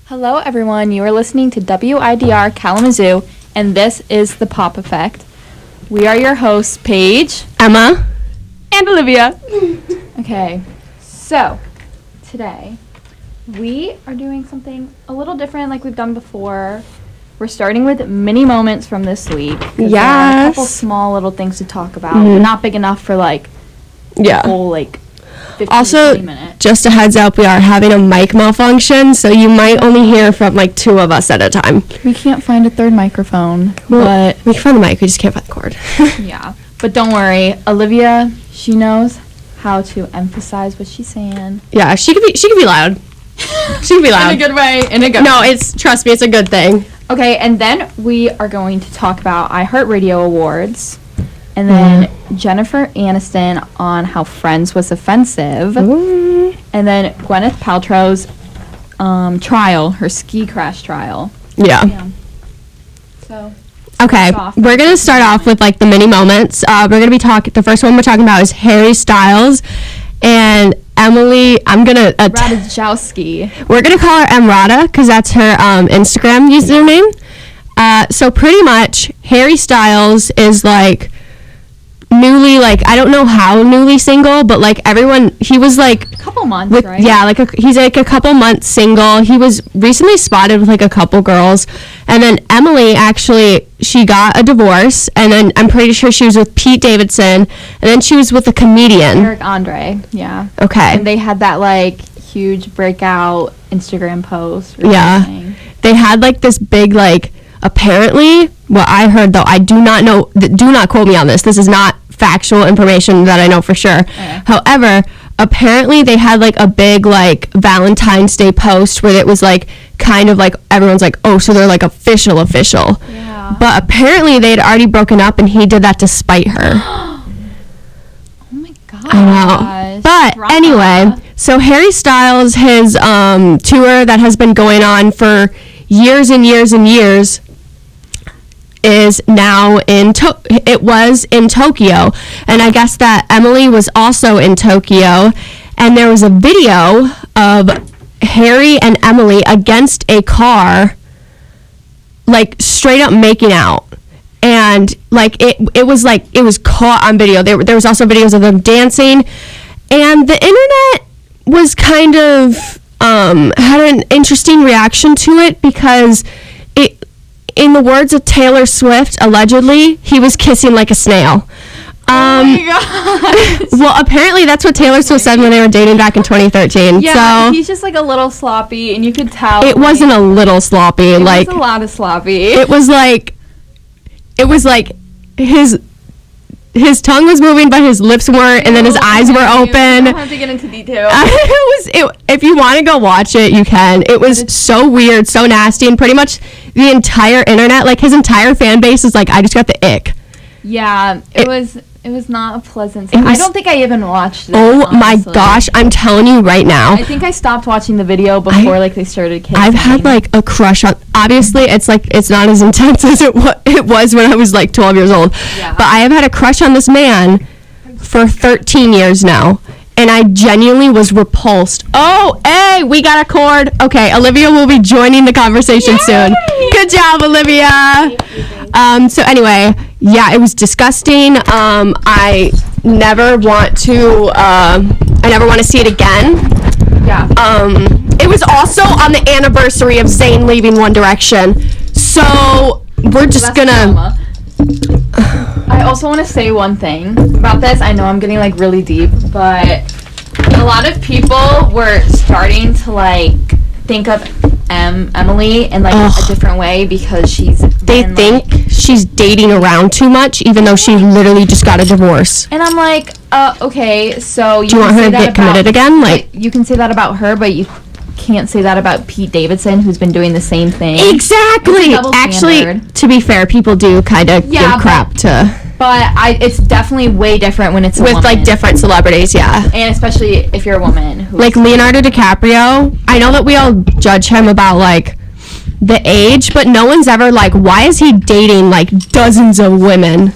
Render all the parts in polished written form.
Hello, everyone. You are listening to WIDR Kalamazoo, and this is The Pop Effect. We are your hosts, Paige, Emma, and Olivia. Okay, so today we are doing something a little different like we've done before. We're starting with mini moments from this week. Yes. There are a couple small little things to talk about, but not big enough for the whole 15 also, 20 minutes. Just a heads up, we are having a mic malfunction, so you might only hear from two of us at a time. We can't find a third microphone, but we can find the mic, we just can't find the cord. yeah, but don't worry, Olivia, she knows how to emphasize what she's saying. Yeah, she could be loud. She can be loud. In a good way. No, trust me, it's a good thing. Okay, and then we are going to talk about iHeartRadio Awards. And then Jennifer Aniston on how Friends was offensive. Ooh. And then Gwyneth Paltrow's trial, her ski crash trial. Yeah. So. Okay, we're going to start off with the mini moments. We're going to be the first one we're talking about is Harry Styles and Emily. I'm going to... Ratajkowski. We're going to call her Emrata because that's her Instagram username. So pretty much, Harry Styles is newly, I don't know how newly single, but everyone, he was a couple months, right? Yeah, he's a couple months single. He was recently spotted with a couple girls, and then Emily actually, she got a divorce, and then I'm pretty sure she was with Pete Davidson, and then she was with a comedian. Eric Andre, yeah. Okay. And they had that huge breakout Instagram post. Yeah. Something. They had this big apparently, what I heard though, I do not know, do not quote me on this. This is not factual information that I know for sure. Okay. However, apparently they had a big Valentine's Day post where it was kind of everyone's oh, so they're official. Yeah. But apparently they had already broken up and he did that to spite her. Oh my gosh. I know. But anyway, so Harry Styles, his tour that has been going on for years and years and years is now it was in Tokyo, and I guess that Emily was also in Tokyo, and there was a video of Harry and Emily against a car straight up making out, and it was caught on video. There was also videos of them dancing, and the internet was kind of had an interesting reaction to it because in the words of Taylor Swift, allegedly, he was kissing like a snail. Oh my gosh. Well, apparently that's what Taylor Swift said when they were dating back in 2013. Yeah, so he's just a little sloppy, and you could tell. It wasn't a little sloppy. It was a lot of sloppy. It was his tongue was moving, but his lips weren't, and then his eyes were open. You don't have to get into detail. If you want to go watch it, you can. It was so weird, so nasty, and pretty much the entire internet, his entire fan base is I just got the ick. Yeah, it was not a pleasant scene. I don't think I even watched it. Oh honestly. my gosh, I'm telling you right now. I think I stopped watching the video before they started kissing. I've had a crush on. Obviously, it's not as intense as it was when I was 12 years old. Yeah. But I have had a crush on this man for 13 years now, and I genuinely was repulsed. Oh, hey, we got a cord. Okay, Olivia will be joining the conversation soon. Good job, Olivia. So anyway, yeah, it was disgusting. I never want to see it again. Yeah. It was also on the anniversary of Zayn leaving One Direction. So we're just gonna. I also want to say one thing about this. I know I'm getting really deep, but a lot of people were starting to think of Emily in a different way because they think she's dating around too much, even though she literally just got a divorce. And I'm okay, so do you want her to get committed again? You can say that about her, but you can't say that about Pete Davidson, who's been doing the same thing. Exactly. Actually, to be fair, people do kind of give crap to. But it's definitely way different when it's a with woman. Different celebrities, yeah. And especially if you're a woman. Leonardo DiCaprio. I know that we all judge him about the age, but no one's ever why is he dating dozens of women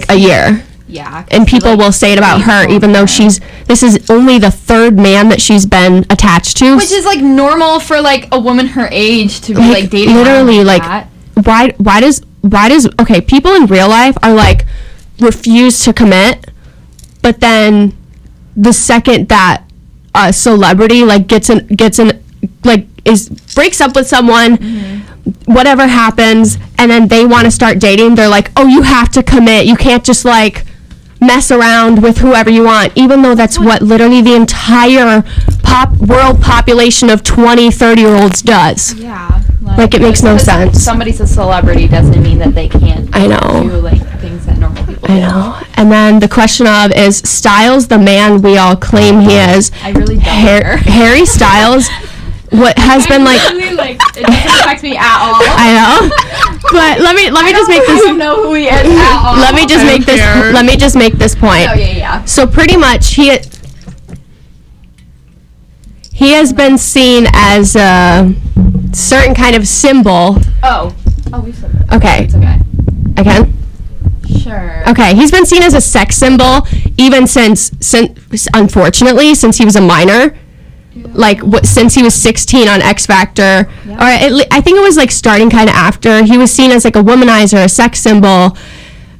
a year? Yeah. And people will say it about her, even though this is only the third man that she's been attached to. Which is, like, normal for, like, a woman her age to be, like dating literally, like that. why does, okay, people in real life are, like, refuse to commit, but then the second that a celebrity, like, gets in, like, breaks up with someone, whatever happens, and then they want to start dating, they're like, oh, you have to commit. You can't just, like, mess around with whoever you want, even though that's what literally the entire world population of 20, 30-year-olds does. Yeah. Like, it makes no sense. Somebody's a celebrity doesn't mean that they can't do, like, things that normal people do. I know. And then the question of, is Styles the man we all claim he is? I really don't care. Harry Styles, what has been, like, it doesn't affect me at all. I know. But let me just make this. I don't know who he is at all. Let me just make this point. Oh yeah. So pretty much he has been seen as a certain kind of symbol. Oh, we said that. Okay. It's okay. I can? Sure. Okay, he's been seen as a sex symbol even since unfortunately, since he was a minor. Like, since he was 16 on X Factor, or I think it was, like, starting kind of after, he was seen as, like, a womanizer, a sex symbol,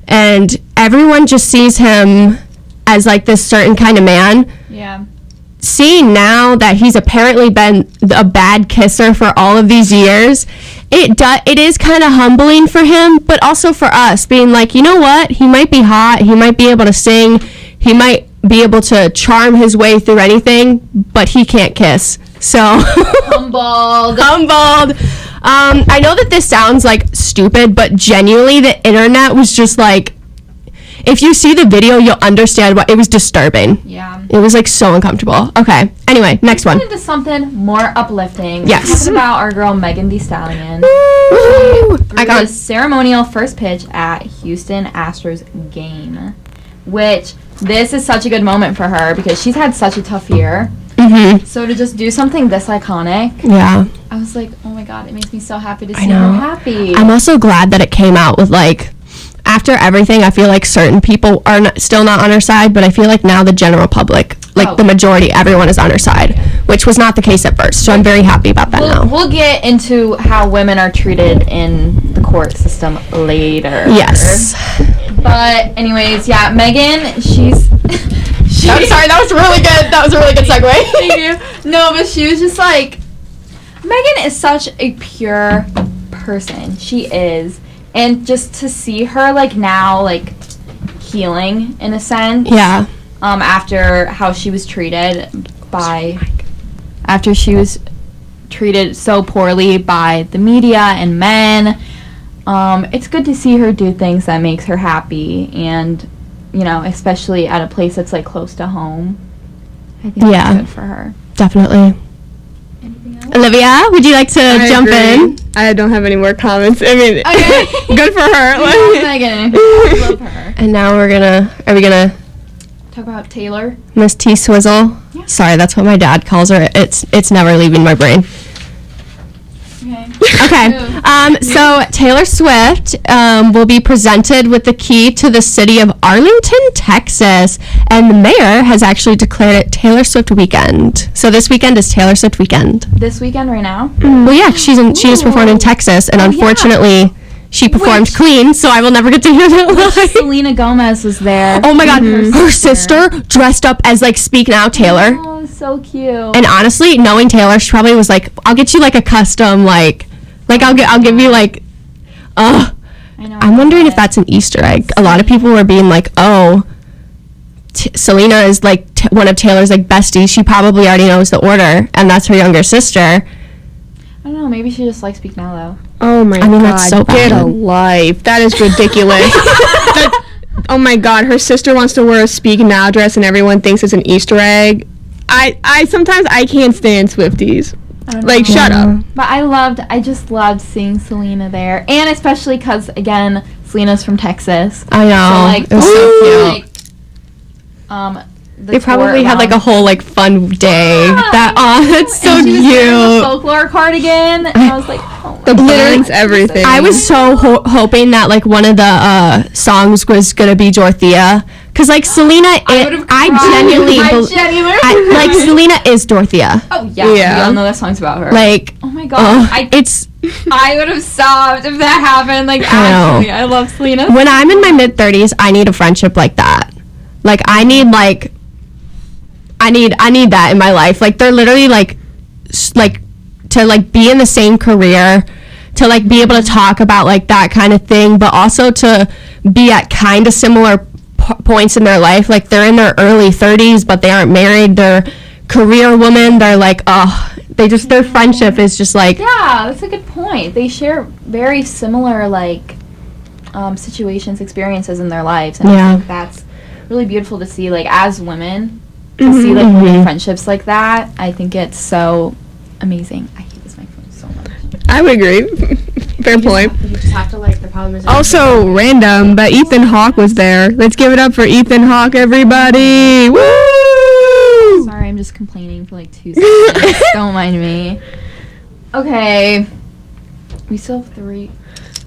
and everyone just sees him as, like, this certain kind of man. Yeah. Seeing now that he's apparently been a bad kisser for all of these years, it is kind of humbling for him, but also for us, being like, you know what, he might be hot, he might be able to sing, he might be able to charm his way through anything, but he can't kiss. So humbled. I know that this sounds, like, stupid, but genuinely the internet was just like, if you see the video, you'll understand why. It was disturbing. Yeah. It was, like, so uncomfortable. Okay. Anyway, next one. Into something more uplifting. Yes. Talking about our girl Megan Thee Stallion. Woo! I got a ceremonial first pitch at Houston Astros game, which this is such a good moment for her because she's had such a tough year. Mm-hmm. So to just do something this iconic, yeah, I was like, oh my god, it makes me so happy to see her happy. I'm also glad that it came out with, like, after everything, I feel like certain people are still not on her side, but I feel like now the general public, like, the majority, everyone is on her side, which was not the case at first. So I'm very happy about that now. We'll get into how women are treated in the court system later. Yes. But anyways, yeah, Megan, she's I'm sorry, that was really good. That was a really good segue. Thank you. No, but she was just like, Megan is such a pure person. She is. And just to see her, like, now, like, healing in a sense. Yeah. After how she was treated after she was treated so poorly by the media and men. It's good to see her do things that makes her happy, and, you know, especially at a place that's, like, close to home. I think that's good for her. Definitely. Anything else? Olivia, would you like to jump in? I don't have any more comments. I mean, okay. Good for her. Love Megan. I love her. And now are we gonna talk about Taylor? Miss T Swizzle? Yeah. Sorry, that's what my dad calls her. It's never leaving my brain. Okay. So Taylor Swift will be presented with the key to the city of Arlington, Texas, and the mayor has actually declared it Taylor Swift weekend. So this weekend is Taylor Swift weekend. This weekend right now? Well, yeah, she just performed in Texas, and unfortunately, she performed clean, so I will never get to hear that live. Selena Gomez was there. Oh my god, her sister dressed up as, like, Speak Now Taylor. Oh, so cute. And honestly, knowing Taylor, she probably was like, I'll get you, like, a custom, like I'll give you, like, I know. I'm wondering if that's an Easter egg. A lot of people were being like, oh, Selena is, like, one of Taylor's, like, besties. She probably already knows the order, and that's her younger sister. I don't know. Maybe she just likes Speak Now, though. Oh, my God. That's so bad. Get a life. That is ridiculous. Oh, my God. Her sister wants to wear a Speak Now dress, and everyone thinks it's an Easter egg. Sometimes I can't stand Swifties. Like, shut up. But I just loved seeing Selena there. And especially because, again, Selena's from Texas. I know. So, like, it was so cute. Like, They probably had like a whole like fun day. That's so and she was wearing the cute. folklore cardigan, and I was like, oh The my buttons, everything. I was so hoping that like one of the songs was gonna be Dorothea, cause like Selena, I genuinely, like Selena is Dorothea. Oh yeah, we all know that song's about her. Like, oh my god, I would have sobbed if that happened. Like, actually, I love Selena. When I'm in my mid-30s, I need a friendship like that. Like, I need that in my life. Like, they're literally like to like be in the same career, to like be able to talk about like that kind of thing, but also to be at kind of similar points in their life. Like, they're in their early 30s, but they aren't married. They're career women. They're like, their friendship is just like. Yeah, that's a good point. They share very similar like situations, experiences in their lives, and I think that's really beautiful to see. Like, as women, to see like women friendships like that, I think it's so amazing. I hate this microphone so much. I would agree. Fair point. You just have to like, the problem is. Also random, but Ethan Hawke was there. Let's give it up for Ethan Hawke, everybody! Woo! Sorry, I'm just complaining for like 2 seconds. Don't mind me. Okay. We still have 3.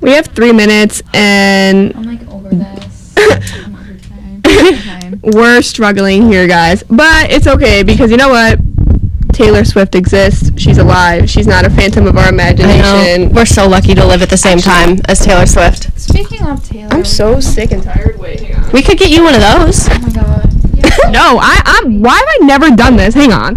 We have 3 minutes, and I'm like over this. I'm over time. Okay. we're struggling here, guys. But it's okay, because you know what? Taylor Swift exists. She's alive. She's not a phantom of our imagination. We're so lucky to live at the same time as Taylor Swift. Speaking of Taylor. I'm so sick and tired. Wait, hang on. We could get you one of those. Oh my god. No, I'm. Why have I never done this? Hang on.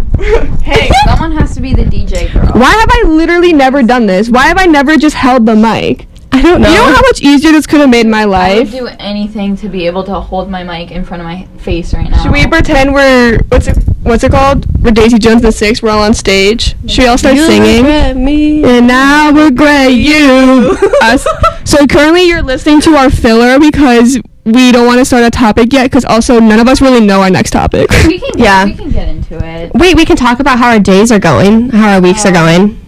Hey, someone has to be the DJ girl. Why have I literally never done this? Why have I never just held the mic? I don't know. You know how much easier this could have made my I would life? do anything to be able to hold my mic in front of my face right now. Should we pretend we're what's it called? We're Daisy Jones and the Six. We're all on stage. Should we all start singing? Regret me. And I regret you. Us. So currently you're listening to our filler because we don't want to start a topic yet, because also none of us really know our next topic. We can Yeah. we can get into it. Wait, we can talk about how our days are going, how our weeks are going.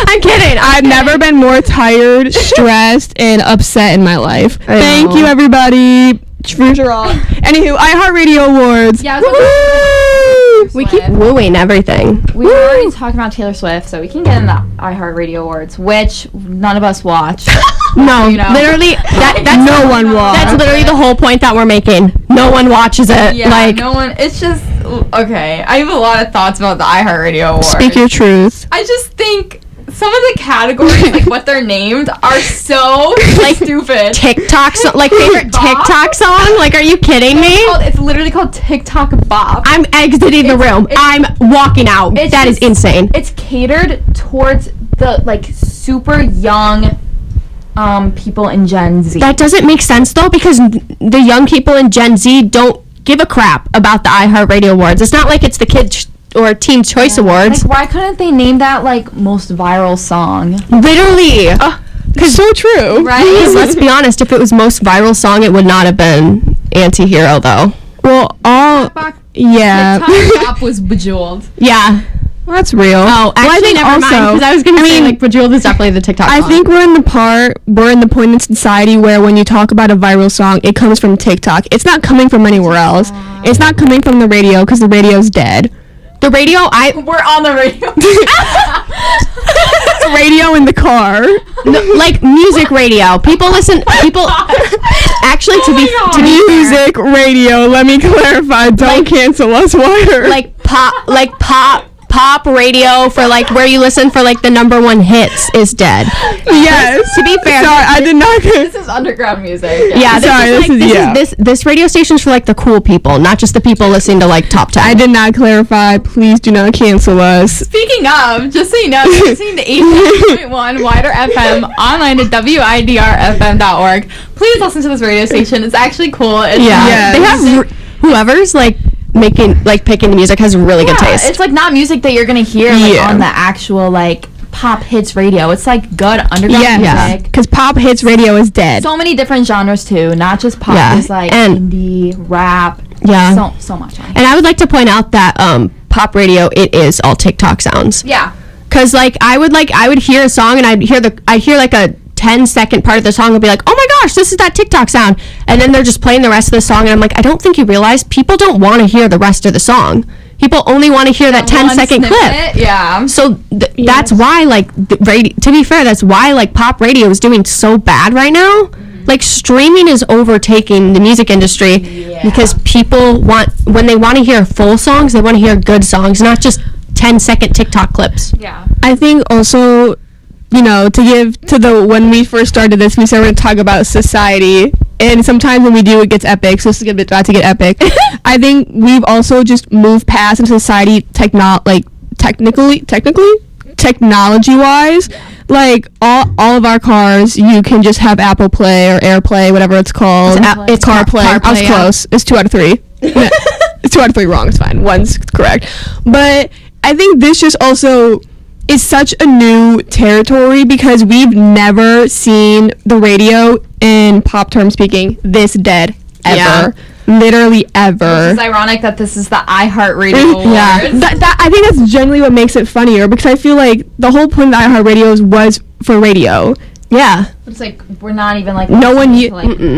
I'm kidding. I've never been more tired, stressed, and upset in my life. I Thank know. you, everybody. Future Anywho, iHeartRadio Awards. Yeah, Woo! We keep wooing everything. we were already talking about Taylor Swift, so we can get in the iHeartRadio Awards, which none of us watch. No, You know. literally, that's No one watched. That's literally the whole point that we're making. No one watches it. Yeah, like, no one. It's just okay. I have a lot of thoughts about the iHeartRadio Awards. Speak your truth. I just think some of the categories, like what they're named, are so like stupid. TikTok, like favorite Bop? TikTok song. Like, are you kidding me? It's literally called TikTok Bop. I'm exiting the room. I'm walking out. it's That is just- insane. It's catered towards the like super young people in Gen Z. That doesn't make sense though, because the young people in Gen Z don't give a crap about the iHeartRadio Awards. It's not like it's the Kids or Teen Choice Awards. Like, why couldn't they name that like most viral song? Literally. So true. Right? Because let's be honest, if it was most viral song, it would not have been Anti-Hero though. Well, yeah. TikTok Bop was Bejeweled. Yeah. Well, that's real. Oh, actually, I think never mind. also- Because I was going to I say, mean, like, Bejeweled is definitely the TikTok I song. think we're in the point in society where when you talk about a viral song, it comes from TikTok. It's not coming from anywhere else. It's not coming from the radio, because the radio's dead. the radio, We're on the radio. Radio in the car. like music radio. People actually to be fair, Music radio. Let me clarify. Don't cancel us, Wire. like pop radio for like where you listen for like the number one hits is dead. yes. To be fair, Sorry, I did not. This is underground music. yeah, Sorry, this radio station's for like the cool people, not just the people listening to like top 10. I did not clarify. Please do not cancel us. Speaking of, just so you know, you're listening to 88.1 WIDR FM online at WIDRFM.org. Please listen to this radio station. It's actually cool. It's Yes. They have whoever's like picking the music has really good taste. It's like not music that you're gonna hear like, Yeah. on the actual like pop hits radio. It's like good underground Yes. music. Because pop hits radio is dead. So many different genres too, not just pop. Yeah, There's like and- indie, rap. Yeah. So much. On And I would like to point out that pop radio, it is all TikTok sounds. yeah. Cause like I would hear a song and I'd hear like a 10-second part of the song and be like, oh my gosh, this is that TikTok sound. And then they're just playing the rest of the song, and I'm like, I don't think you realize people don't want to hear the rest of the song. People only want to hear that 10-second clip. Yeah. So that's why, like, to be fair, that's why, like, pop radio is doing so bad right now. Mm-hmm. Like, streaming is overtaking the music industry because people when they want to hear full songs, they want to hear good songs, not just 10-second TikTok clips. Yeah. I think also, you know, when we first started this, we started to talk about society. And sometimes when we do, it gets epic. So this is about to get epic. I think we've also just moved past in society, technology-wise. Like, all of our cars, you can just have Apple Play or AirPlay, whatever it's called. It's CarPlay. I was close. It's 2 out of 3. It's 2 out of 3 wrong. It's fine. One's correct. But I think this just also is such a new territory because we've never seen the radio, in pop terms speaking, this dead ever. Literally ever. It's ironic that this is the iHeartRadio Awards. Yeah. I think that's generally what makes it funnier because I feel like the whole point of the iHeartRadios was for radio. Yeah. It's like we're not even like no one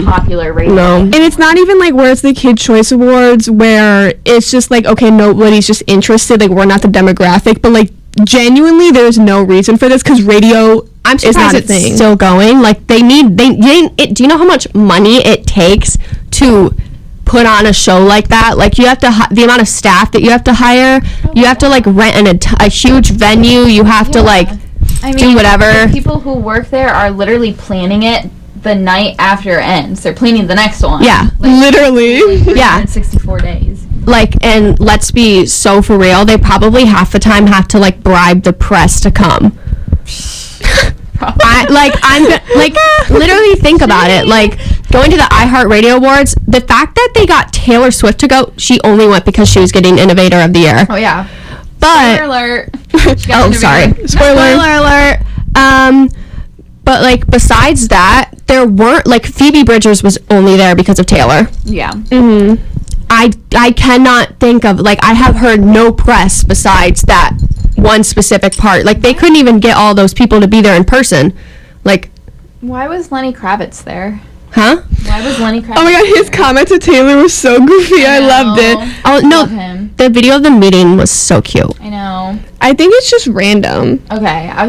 popular radio. No. And it's not even like where it's the Kid Choice Awards where it's just like, okay, nobody's just interested, like we're not the demographic, but like genuinely there's no reason for this because radio I'm surprised it's still going. Like do you know how much money it takes to put on a show like that? Like you have to the amount of staff that you have to hire, you have to like rent a huge venue, you have to like do whatever. The people who work there are literally planning it the night after it ends. They're planning the next one. Yeah, like, literally. Yeah, 64 days. Like, and let's be so for real, they probably half the time have to like bribe the press to come. Literally think about it. Like, going to the iHeartRadio Awards, the fact that they got Taylor Swift to go, she only went because she was getting Innovator of the Year. Oh, yeah. But, spoiler alert. Oh, sorry. Spoiler alert. But, like, besides that, there weren't, like, Phoebe Bridgers was only there because of Taylor. Yeah. Mm-hmm. I cannot think of, like, I have heard no press besides that one specific part. Like, they couldn't even get all those people to be there in person. Like, why was Lenny Kravitz there? Huh? Why was Lenny Kravitz Oh my god, his comment to Taylor was so goofy. I loved it. Oh, no. Love him. The video of the meeting was so cute. I know. I think it's just random. Okay, I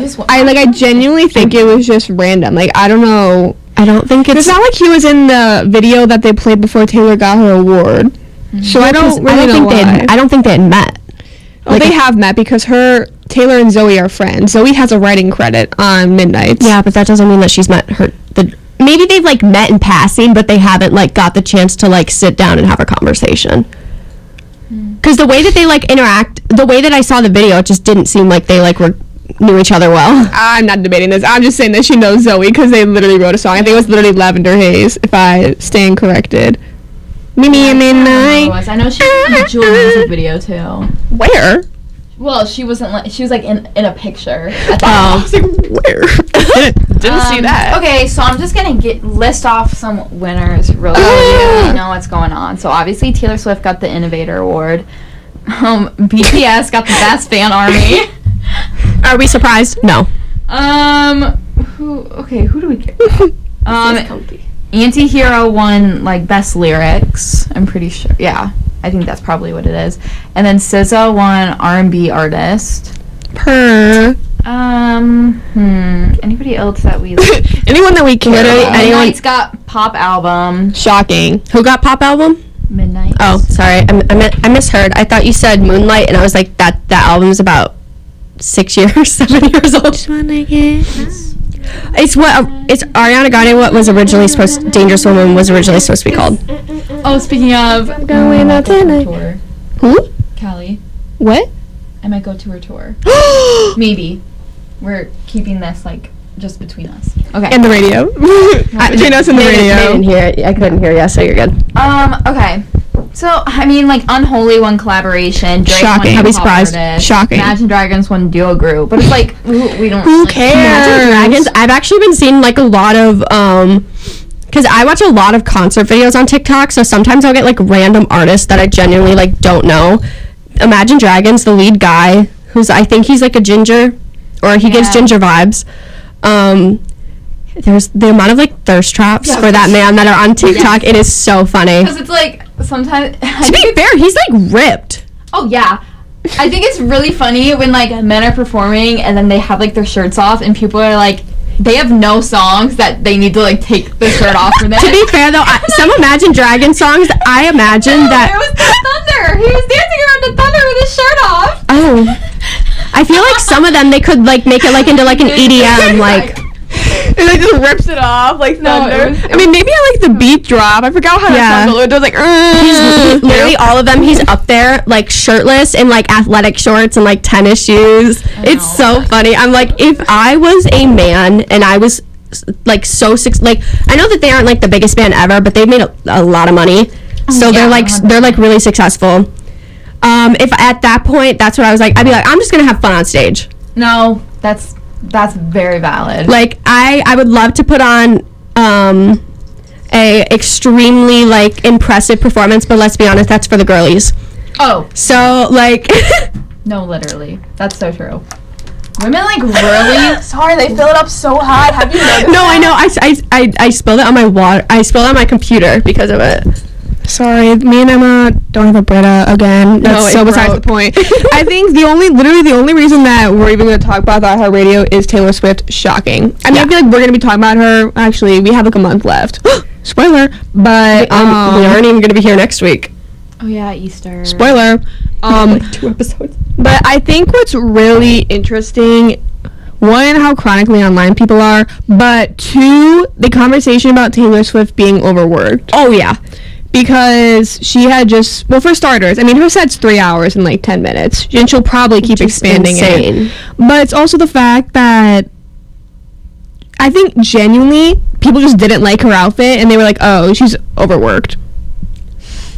genuinely think it was just random. Like, I don't know. I don't think it's not like he was in the video that they played before Taylor got her award. Mm-hmm. So I don't think they had met. Oh, like, they have met because Taylor and Zoe are friends. Zoe has a writing credit on Midnights. Yeah, but that doesn't mean that she's met maybe they've like met in passing, but they haven't like got the chance to like sit down and have a conversation. Because the way that they like interact, the way that I saw the video, it just didn't seem like they like knew each other well. I'm not debating this. I'm just saying that she knows Zoe because they literally wrote a song. I think it was literally Lavender Haze, if I stand corrected. I know she was in the Jewel music video too. Where? Well, she wasn't like she was like in a picture. I was like, where? Didn't see that. Okay, so I'm just gonna list off some winners real quick. You know what's going on. So obviously Taylor Swift got the Innovator Award. BTS got the Best Fan Army. Are we surprised? No. Who do we get? Antihero won like Best Lyrics. I'm pretty sure. Yeah. I think that's probably what it is. And then SZA won R&B Artist. Anybody else that we like? Anyone that we care about. Midnight's got Pop Album. Shocking. Who got Pop Album? Midnight. Oh, sorry. I misheard. I thought you said Moonlight, and I was like, that album's about 6 years, 7 years old. Just wanna get... It's Ariana Grande. What was originally Dangerous Woman was originally supposed to be called. Oh, speaking of, I'm going out tonight. Tour. Who? Callie. What? I might go to her tour. Maybe. We're keeping this like just between us. Okay. And the radio. Between us and the radio. I didn't hear it. I couldn't hear you, so you're good. Okay. So, I mean, like, Unholy won collaboration. Drake Shocking. won I'd be surprised. Artist. Shocking. Imagine Dragons won duo group. But it's like, we don't... Who cares? Imagine Dragons. I've actually been seeing, like, a lot of, because I watch a lot of concert videos on TikTok, so sometimes I'll get, like, random artists that I genuinely, like, don't know. Imagine Dragons, the lead guy, I think he's, like, a ginger, or he gives ginger vibes. there's the amount of like thirst traps for that man that are on TikTok. It is so funny. Because it's like sometimes. To be fair, he's like ripped. Oh yeah. I think it's really funny when like men are performing and then they have like their shirts off and people are like, they have no songs that they need to like take the shirt off for them. To be fair though, some Imagine Dragon songs, I imagine that. It was the thunder. He was dancing around the thunder with his shirt off. Oh, I feel like some of them they could like make it like into like an EDM like. It like just rips it off like thunder. I mean, maybe I like the beat drop. I forgot how that sounds. It was like. He's literally all of them. He's up there like shirtless in like athletic shorts and like tennis shoes. It's so funny. I'm like, if I was a man and I was like like I know that they aren't like the biggest band ever, but they've made a lot of money, so they're like really successful. If at that point that's what I was like, I'd be like, I'm just gonna have fun on stage. No, that's very valid. Like I would love to put on a extremely like impressive performance, but let's be honest, that's for the girlies. Oh, so like no, literally, that's so true. Women like really sorry, they fill it up so hot. Have you noticed? No, I know. I spilled it on my water. I spilled it on my computer because of it. Sorry, me and Emma don't have a Brita again. That's so besides the point. I think the only reason that we're even going to talk about that radio is Taylor Swift. Shocking. I mean, I feel like we're going to be talking about her. Actually, we have like a month left. Spoiler. But we aren't even going to be here next week. Oh yeah, Easter. Spoiler. Like 2 episodes. But I think what's really interesting, one, how chronically online people are, but two, the conversation about Taylor Swift being overworked. Oh yeah. Because she had just, well, for starters, I mean, her set's 3 hours and like 10 minutes, and she'll probably keep expanding it. But it's also the fact that I think genuinely people just didn't like her outfit, and they were like, oh, she's overworked.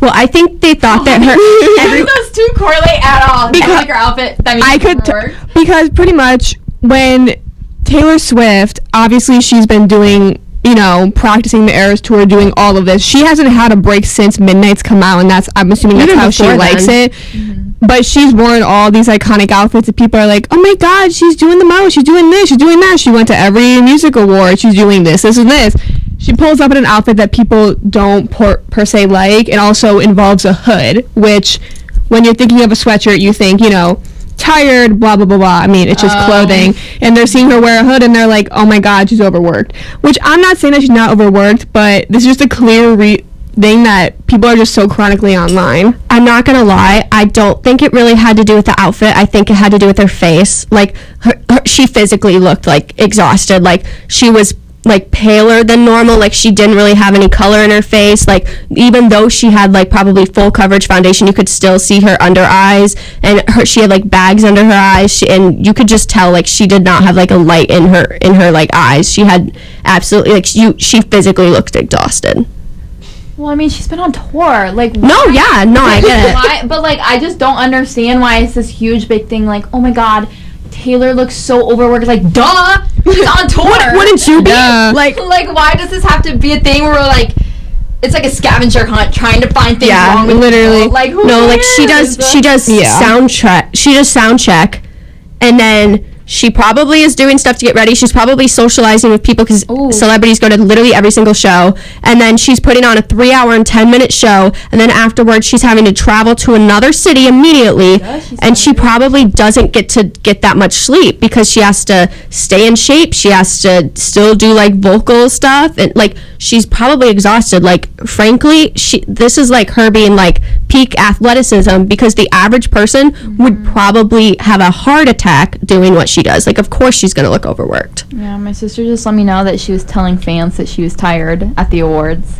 Well, I think they thought that those two correlate at all. Because I like her outfit. That means because pretty much when Taylor Swift, obviously she's been doing, you know, practicing the Eras Tour, doing all of this. She hasn't had a break since Midnight's come out, and that's, I'm assuming that's how she likes it. Mm-hmm. But she's worn all these iconic outfits that people are like, oh my god, she's doing the most, she's doing this, she's doing that. She went to every music award, she's doing this and this. She pulls up in an outfit that people don't per se like, and also involves a hood, which when you're thinking of a sweatshirt, you think, you know, tired, blah, blah, blah, blah. I mean, it's just clothing. And they're seeing her wear a hood, and they're like, oh my god, she's overworked. Which I'm not saying that she's not overworked, but this is just a clear thing that people are just so chronically online. I'm not gonna lie, I don't think it really had to do with the outfit. I think it had to do with her face. Like, she physically looked like exhausted. Like, she was like paler than normal, like she didn't really have any color in her face. Like, even though she had like probably full coverage foundation, you could still see her under eyes, and she had like bags under her eyes, and you could just tell like she did not have like a light in her like eyes. She had absolutely like she physically looked exhausted. Well, I mean, she's been on tour. Like, I get it. Why? But like, I just don't understand why it's this huge big thing. Like, oh my god, Taylor looks so overworked. Like, duh, she's on tour. Wouldn't you be? Like, why does this have to be a thing where we're like, it's like a scavenger hunt trying to find things wrong with literally. people? Like, who no, like cares? she does sound check. She does sound check, and then she probably is doing stuff to get ready. She's probably socializing with people because celebrities go to literally every single show. And then she's putting on a 3-hour and 10-minute show. And then afterwards, she's having to travel to another city immediately. And she probably doesn't get to get that much sleep because she has to stay in shape. She has to still do like vocal stuff. And like, she's probably exhausted. Like, frankly, this is like her being like peak athleticism, because the average person would probably have a heart attack doing what she does. Like, of course she's gonna look overworked. Yeah, my sister just let me know that she was telling fans that she was tired at the awards.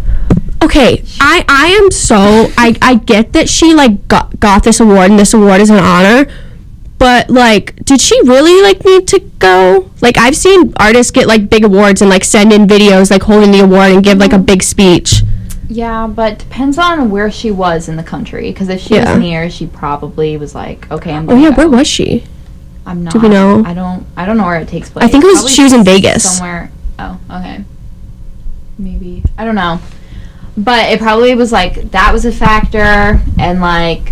Okay, I am so I get that she like got this award, and this award is an honor, but like, did she really like need to go? Like, I've seen artists get like big awards and like send in videos like holding the award and give like a big speech. Yeah, but depends on where she was in the country, because if she was near, she probably was like, okay, I'm gonna go. Where was she? I'm not. Do we know? I don't know where it takes place. I think she was in Vegas. Somewhere. Oh, okay. Maybe. I don't know. But it probably was like, that was a factor, and like,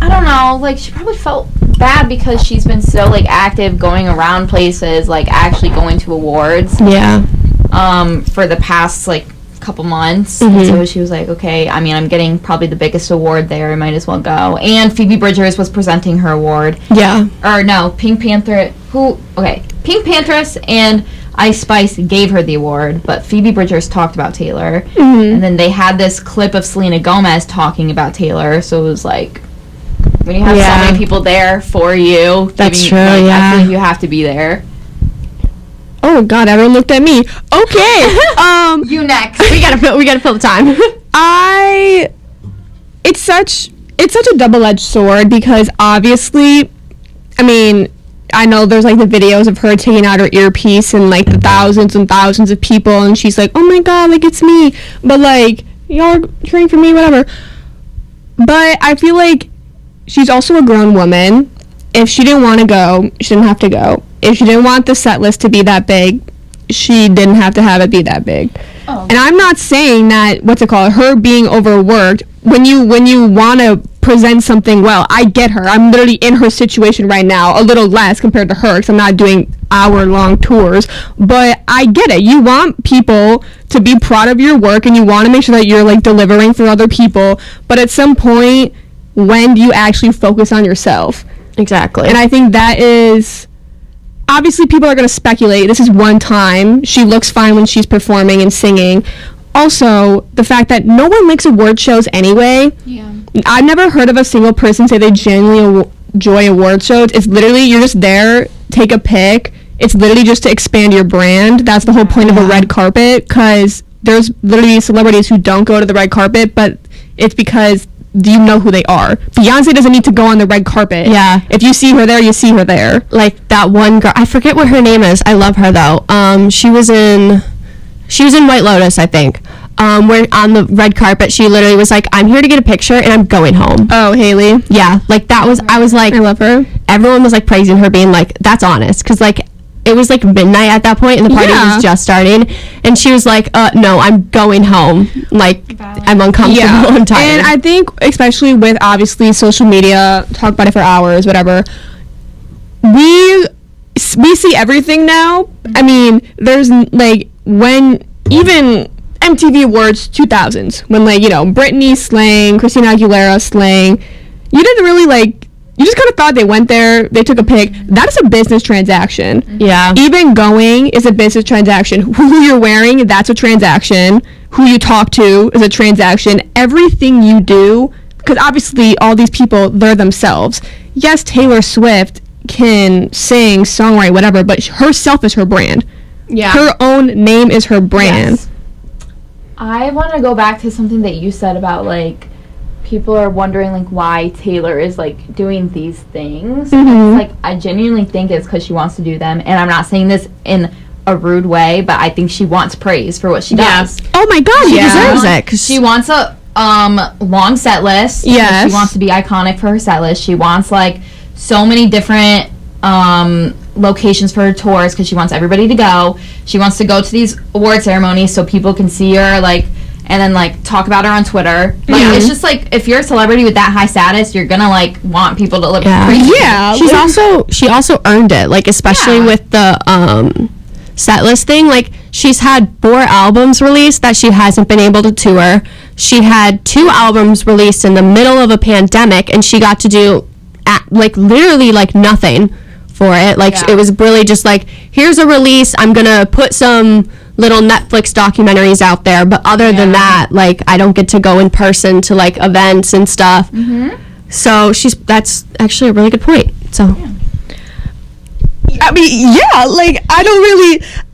I don't know, like, she probably felt bad because she's been so like active going around places, like actually going to awards. Yeah. for the past like couple months. And so she was like, okay, I mean, I'm getting probably the biggest award there, I might as well go. And Phoebe Bridgers was presenting her award. Yeah. Or no, Pink Panthers and Ice Spice gave her the award, but Phoebe Bridgers talked about Taylor. And then they had this clip of Selena Gomez talking about Taylor, so it was like, when you have so many people there for you, that's true, I feel like you have to be there. Oh God, everyone looked at me. Okay. You next. we gotta fill the time. It's such a double-edged sword, because obviously, I mean, I know there's like the videos of her taking out her earpiece and like the thousands and thousands of people, and she's like, oh my God, like it's me, but like y'all are cheering for me, whatever. But I feel like she's also a grown woman. If she didn't want to go, she didn't have to go. If she didn't want the set list to be that big, she didn't have to have it be that big. Oh. And I'm not saying that, her being overworked, when you want to present something well, I get her. I'm literally in her situation right now, a little less compared to her, because I'm not doing hour-long tours. But I get it. You want people to be proud of your work, and you want to make sure that you're like delivering for other people. But at some point, when do you actually focus on yourself? Exactly. And I think that is... Obviously, people are going to speculate. This is one time. She looks fine when she's performing and singing. Also, the fact that no one likes award shows anyway. Yeah. I've never heard of a single person say they genuinely enjoy award shows. It's literally, you're just there, take a pic. It's literally just to expand your brand. That's the whole point of a red carpet, because there's literally celebrities who don't go to the red carpet, but it's because you know who they are. Beyonce doesn't need to go on the red carpet. Yeah. If you see her there, you see her there. Like that one girl, I forget what her name is. I love her though. She was in White Lotus, I think. Where on the red carpet, she literally was like, I'm here to get a picture and I'm going home. Oh, Haley. Yeah. Like that was, I was like, I love her. Everyone was like praising her, being like, that's honest. Cause like, it was like midnight at that point and the party was just starting, and she was like, no, I'm going home, like I'm uncomfortable and tired. And I think especially with obviously social media, talk about it for hours, whatever, we see everything now. I mean, there's like, when even MTV Awards 2000s, when like, you know, Britney slang, Christina Aguilera slang, you didn't really like, you just kind of thought they went there, they took a pic. That is a business transaction. Yeah. Even going is a business transaction. Who you're wearing, that's a transaction. Who you talk to is a transaction. Everything you do, because obviously all these people, they're themselves. Yes, Taylor Swift can sing, songwrite, whatever, but herself is her brand. Yeah. Her own name is her brand. Yes. I want to go back to something that you said about, like, people are wondering like why Taylor is like doing these things. Like I genuinely think it's because she wants to do them, and I'm not saying this in a rude way, but I think she wants praise for what she does. Oh my God, she deserves it. She wants a long set list. Yes. She wants to be iconic for her set list. She wants like so many different locations for her tours because she wants everybody to go. She wants to go to these award ceremonies so people can see her, like, and then like talk about her on Twitter. Like it's just like, if you're a celebrity with that high status, you're gonna like want people to live crazy. Yeah. She also earned it, like especially with the set list thing. Like she's had 4 albums released that she hasn't been able to tour. She had 2 albums released in the middle of a pandemic, and she got to do like literally like nothing for it. Like it was really just like, here's a release, I'm gonna put some little Netflix documentaries out there, but other than that, like I don't get to go in person to like events and stuff. So that's actually a really good point. So I mean, like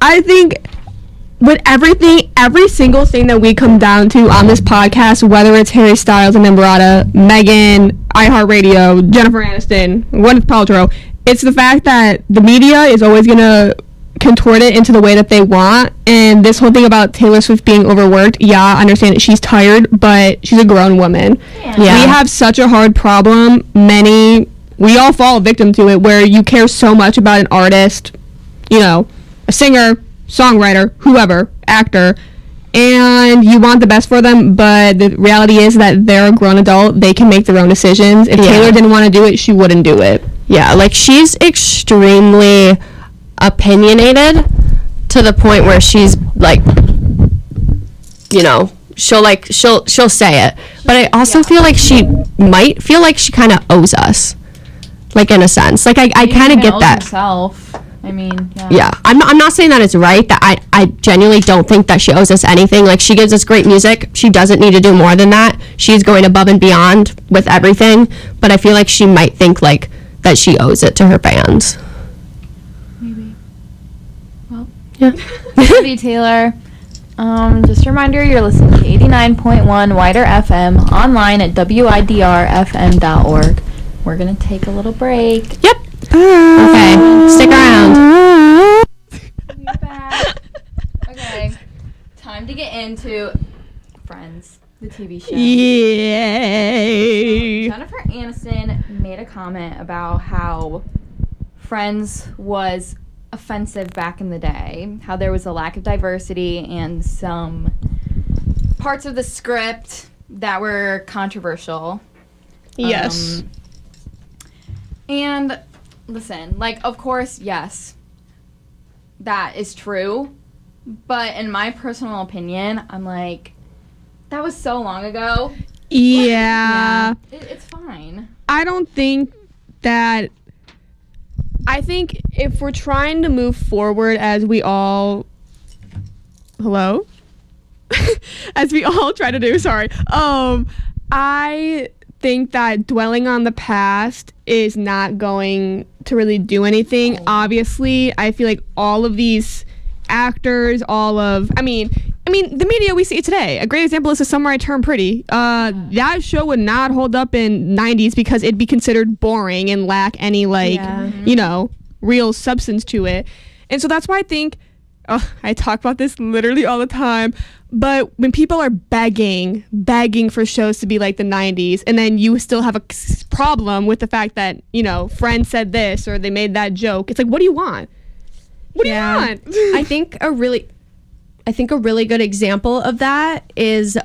I think with everything, every single thing that we come down to on this podcast, whether it's Harry Styles and Embarada, Megan, iHeartRadio, Jennifer Aniston, Gwyneth Paltrow, it's the fact that the media is always gonna contort it into the way that they want. And this whole thing about Taylor Swift being overworked, I understand that she's tired, but she's a grown woman. We have such a hard problem. We all fall victim to it, where you care so much about an artist, you know, a singer, songwriter, whoever, actor, and you want the best for them, but the reality is that they're a grown adult. They can make their own decisions. If Taylor didn't want to do it, she wouldn't do it. Yeah, like she's extremely opinionated, to the point where she's like, you know, she'll say it. But I also feel like she might feel like she kind of owes us, like, in a sense. Like, I kind of get that. Herself. I mean, yeah. I'm not saying that it's right. That I genuinely don't think that she owes us anything. Like, she gives us great music. She doesn't need to do more than that. She's going above and beyond with everything. But I feel like she might think, like, that she owes it to her fans. Maybe. Well. Yeah. Cody Taylor. Just a reminder, you're listening to 89.1 WIDR FM, online at widrfm.org. We're going to take a little break. Yep. Okay, stick around. We're back. Okay, time to get into Friends, the TV show. Yay! So Jennifer Aniston made a comment about how Friends was offensive back in the day, how there was a lack of diversity and some parts of the script that were controversial. Yes. And listen, like, of course, yes, that is true. But in my personal opinion, I'm like, that was so long ago. Yeah. It's fine. I don't think that. I think if we're trying to move forward as we all. Hello? As we all try to do, sorry. I think that dwelling on the past is not going to really do anything. Obviously, I feel like all of these actors, I mean, the media we see today. A great example is The Summer I Turned Pretty. That show would not hold up in 90s because it'd be considered boring and lack any, you know, real substance to it. And so that's why I think, I talk about this literally all the time, but when people are begging for shows to be like the 90s, and then you still have a problem with the fact that, you know, Friends said this or they made that joke, it's like, what do you want? What do you want? I think a really good example of that is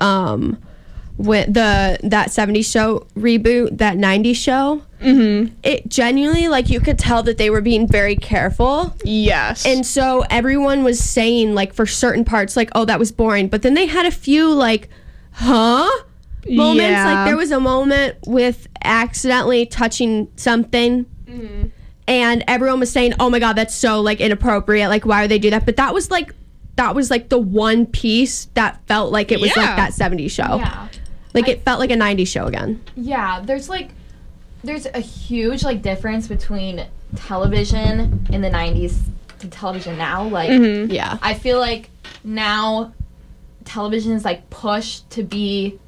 with that 70s show reboot, that 90s show. Mm-hmm. It genuinely, like, you could tell that they were being very careful. Yes. And so everyone was saying, like, for certain parts, like, oh, that was boring. But then they had a few, like, moments. Yeah. Like, there was a moment with accidentally touching something. Mm-hmm. And everyone was saying, oh my God, that's so, like, inappropriate. Like, why would they do that? But that was like the one piece that felt like it was like that 70s show. Yeah. Like, it felt like a 90s show again. Yeah, there's a huge, like, difference between television in the 90s to television now. Like, Yeah. I feel like now television is, like, pushed to be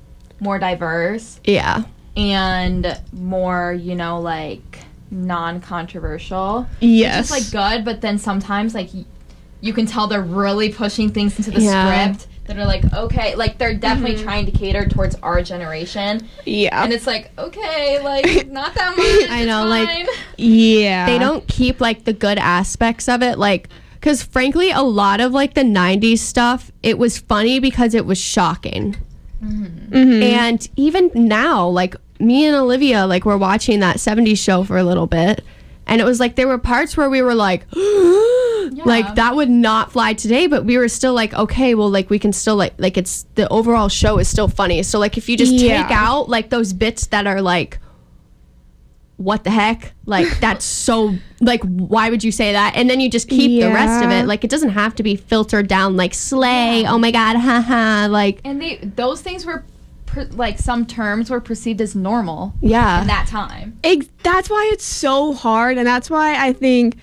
more diverse. Yeah. And more, you know, like, non-controversial. Yes. Which is, like, good, but then sometimes, like, you can tell they're really pushing things into the script that are like, okay, like, they're definitely trying to cater towards our generation. Yeah. And it's like, okay, like, not that much. I know, like, yeah. They don't keep, like, the good aspects of it, like, because frankly, a lot of, like, the 90s stuff, it was funny because it was shocking. And even now, like, me and Olivia, like, were watching that 70s show for a little bit, and it was like there were parts where we were like, like, that would not fly today, but we were still like, okay, well, like, we can still, like it's, the overall show is still funny. So, like, if you just take out, like, those bits that are like, what the heck, like, that's so, like, why would you say that? And then you just keep the rest of it. Like, it doesn't have to be filtered down like slay, oh my God, haha, like. And those things were like, some terms were perceived as normal in that time. That's why it's so hard, and that's why I think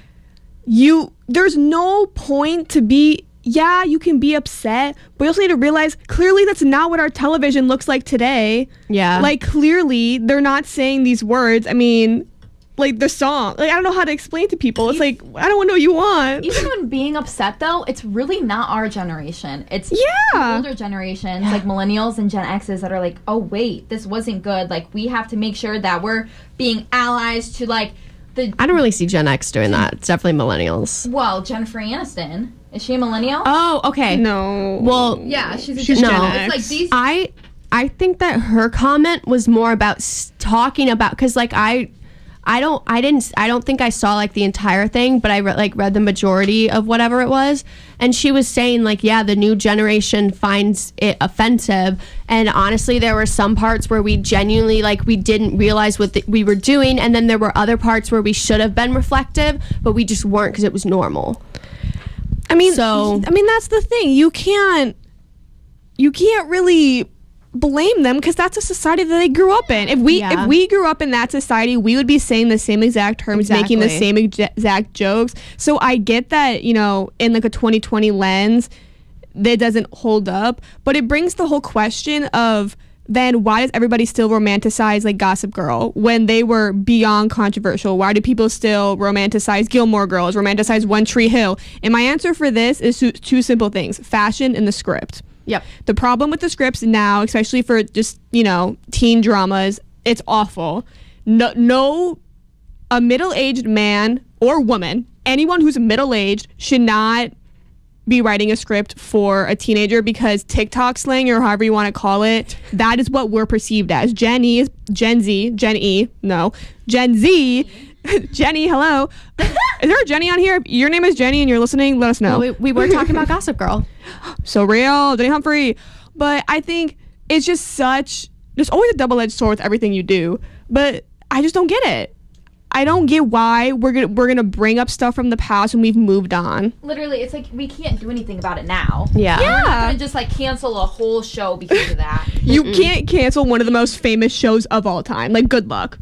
there's no point to be, you can be upset, but you also need to realize clearly that's not what our television looks like today. Yeah. Like, clearly they're not saying these words. I mean, like, the song, like, I don't know how to explain to people. It's like, I don't know what you want. Even when being upset, though, it's really not our generation. It's the older generations, like millennials and Gen X's, that are like, oh, wait, this wasn't good. Like, we have to make sure that we're being allies to, like, I don't really see Gen X doing that. It's definitely millennials. Well, Jennifer Aniston. Is she a millennial? Oh, okay. No. Well, yeah, she's Gen X. It's like these. I think that her comment was more about talking about, because, like, I don't think I saw like the entire thing, but I read the majority of whatever it was. And she was saying like, yeah, the new generation finds it offensive. And honestly, there were some parts where we genuinely like we didn't realize what we were doing, and then there were other parts where we should have been reflective, but we just weren't because it was normal. I mean, that's the thing. You can't really blame them because that's a society that they grew up in. If we grew up in that society, we would be saying the same exact terms, making the same exact jokes. So I get that, you know, in like a 2020 lens, that doesn't hold up. But it brings the whole question of, then why does everybody still romanticize like Gossip Girl when they were beyond controversial? Why do people still romanticize Gilmore Girls, romanticize One Tree Hill? And my answer for this is two simple things: fashion and the script. Yep. The problem with the scripts now, especially for just, you know, teen dramas, it's awful. No, a middle-aged man or woman, anyone who's middle-aged should not be writing a script for a teenager, because TikTok slang, or however you want to call it, that is what we're perceived as. Gen Z, Jenny, hello. Is there a Jenny on here? If your name is Jenny and you're listening, let us know. Well, we were talking about Gossip Girl. So real, Jenny Humphrey. But I think it's just there's always a double-edged sword with everything you do, but I just don't get it. I don't get why we're gonna bring up stuff from the past when we've moved on. Literally, it's like we can't do anything about it now. Yeah. We're not gonna just like cancel a whole show because of that. You can't cancel one of the most famous shows of all time. Like, good luck.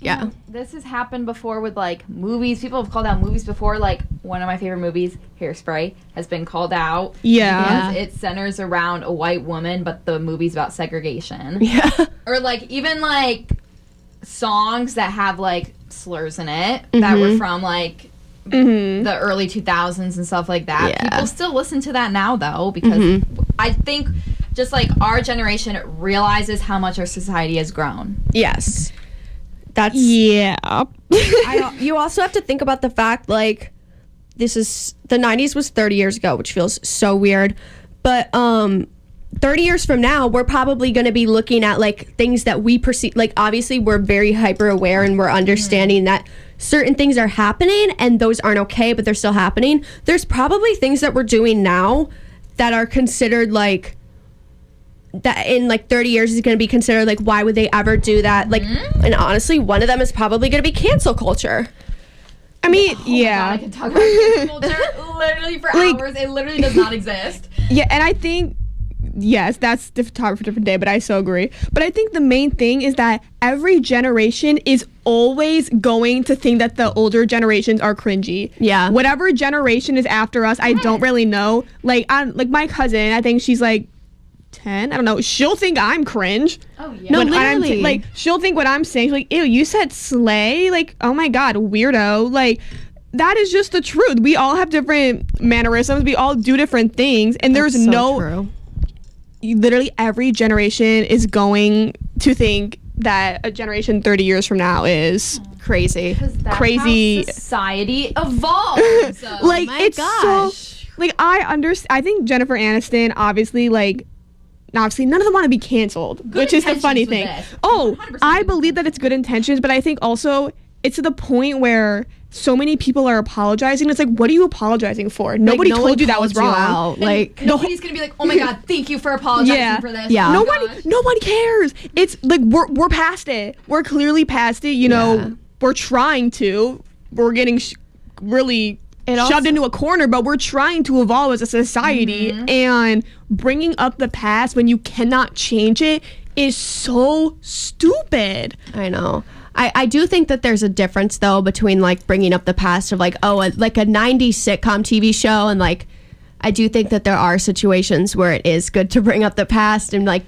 Yeah. This has happened before with like movies. People have called out movies before. Like one of my favorite movies, Hairspray, has been called out. Yeah. Because it centers around a white woman, but the movie's about segregation. Yeah. Or like even like songs that have like slurs in it that were from like the early 2000s and stuff like that. Yeah. People still listen to that now though, because I think just like our generation realizes how much our society has grown. Yes. That's Yeah. you also have to think about the fact, like, this is the 90s was 30 years ago, which feels so weird, but 30 years from now, we're probably going to be looking at like things that we perceive, like obviously we're very hyper aware and we're understanding that certain things are happening and those aren't okay, but they're still happening. There's probably things that we're doing now that are considered like, that in like 30 years is going to be considered like, why would they ever do that? Like, and honestly, one of them is probably going to be cancel culture. I mean, God, I could talk about cancel culture literally for hours. It literally does not exist. Yeah, and I think, yes, that's the topic for a different day, but I so agree. But I think the main thing is that every generation is always going to think that the older generations are cringy. Yeah. Whatever generation is after us, I don't really know. Like my cousin, I think she's like 10, I don't know, she'll think I'm cringe. Oh yeah. No, when literally. like, she'll think what I'm saying, she's like, ew, you said slay? Like, oh my god, weirdo. Like, that is just the truth. We all have different mannerisms, we all do different things, and there's That's so no true. Literally every generation is going to think that a generation 30 years from now is Crazy. That's crazy. how society evolves. like, my it's gosh. so like, I think Jennifer Aniston, obviously none of them want to be canceled, which is the funny thing. Oh, 100% I believe that it's good intentions, but I think also it's to the point where so many people are apologizing. It's like, what are you apologizing for? Nobody no one told you that was called you wrong. out. Like, nobody's gonna be like, oh my god, thank you for apologizing for this. Yeah. Oh my Nobody gosh. cares. It's like we're past it. We're clearly past it. You know, Yeah. we're trying to. We're getting really shoved into a corner, but we're trying to evolve as a society. And bringing up the past when you cannot change it is so stupid. I know. I do think that there's a difference though between like bringing up the past of like, like a 90s sitcom TV show, and like I do think that there are situations where it is good to bring up the past and like